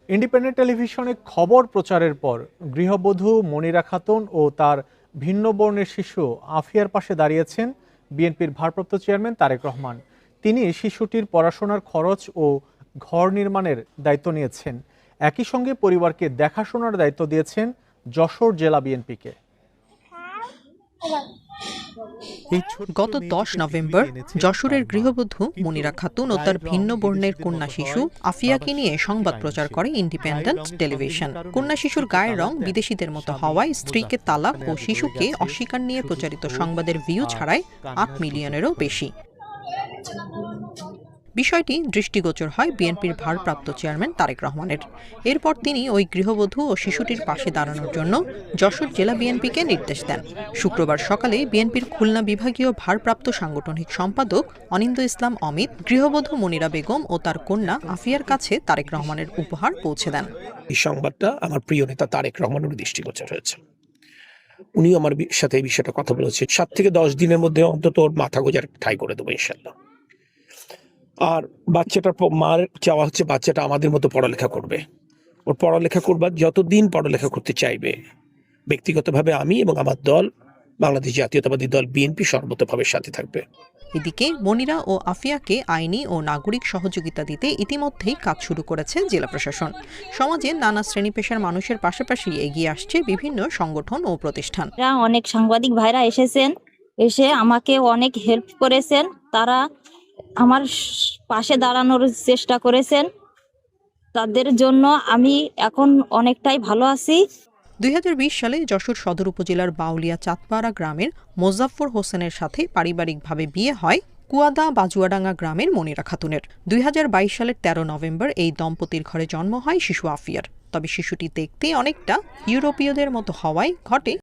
Independent টেলিভিশনে খবর প্রচারের পর গৃহবধূ মনিরা খাতুন ও তার ভিন্ন বর্ণের শিশু আফিয়ার পাশে দাঁড়িয়েছেন বিএনপির ভারপ্রাপ্ত চেয়ারম্যান তারেক রহমান। তিনি শিশুটির পড়াশোনার খরচ ও ঘর নির্মাণের দায়িত্ব নিয়েছেন। একই সঙ্গে পরিবারকে দেখাশোনার দায়িত্ব দিয়েছেন যশোর জেলা বিএনপিকে। গত 10 নভেম্বর যশোরের গৃহবধূ মনিরা খাতুন ও তার ভিন্ন বর্ণের কন্যা শিশু আফিয়াকে নিয়ে সংবাদ প্রচার করে ইন্ডিপেন্ডেন্ট টেলিভিশন। কন্যা শিশুর গায়ের রং বিদেশিদের মতো হওয়ায় স্ত্রীকে তালাক ও শিশুকে অস্বীকার নিয়ে প্রচারিত সংবাদের ভিউ ছাড়াই 8 মিলিয়নেরও বেশি। বিষয়টি দৃষ্টিগোচর হয় বিএনপির ভারপ্রাপ্ত চেয়ারম্যান তারেক রহমানের। এরপর তিনি ওই গৃহবধূ ও শিশুটির পাশে দাঁড়ানোর জন্য যশোর জেলা বিএনপিকে নির্দেশ দেন। শুক্রবার সকালে বিএনপির খুলনা বিভাগীয় ভারপ্রাপ্ত সাংগঠনিক সম্পাদক অনিন্দ ইসলাম অমিত গৃহবধূ মনিরা বেগম ও তার কন্যা আফিয়ার কাছে তারেক রহমানের উপহার পৌঁছে দেন। এই সংবাদটা আমার প্রিয় নেতা তারেক রহমানের দৃষ্টিগোচর হয়েছে। উনি আমার সাথে এই বিষয়টা কথা বলেছে। 7 থেকে 10 দিনের মধ্যে অন্তত ওর মাথা গোজার ঠাই করে দেবো ইনশাল্লাহ। আর বাচ্চাটার মার চাওয়া হচ্ছে বাচ্চাটা আমাদের মতো পড়ালেখা করবে। ওর পড়ালেখা করবার যতদিন পড়ালেখা করতে চাইবে, ব্যক্তিগতভাবে আমি এবং আমার দল বাংলাদেশ জাতীয়তাবাদী দল বিএনপি সর্বতভাবে সাথে থাকবে। এদিকে মনিরা ও আফিয়াকে আইনি ও নাগরিক সহযোগিতা দিতে ইতিমধ্যেই কাজ শুরু করেছে জেলা প্রশাসন। সমাজে নানা শ্রেণী পেশার মানুষের পাশাপাশি এগিয়ে আসছে বিভিন্ন সংগঠন ও প্রতিষ্ঠান। অনেক সাংবাদিক ভাইরা এসে আমাকে অনেক হেল্প করেছেন। তারা আমার পাশে দাঁড়ানোর চেষ্টা করেছেন। তাদের জন্য আমি এখন অনেকটাই ভালো আছি। 2020 সালে যশোর সদর উপজেলার বাউলিয়া চাঁদপাড়া গ্রামের মোজাফফর হোসেনের সাথে পারিবারিকভাবে বিয়ে হয় কুয়াদা বাজুয়াডাঙ্গা গ্রামের মনিরা খাতুনের। 2022 সালের 13 নভেম্বর এই দম্পতির ঘরে জন্ম হয় শিশু আফিয়ার। তবে শিশুটি দেখতে অনেকটা ইউরোপীয়দের মতো হওয়ায় ঘটে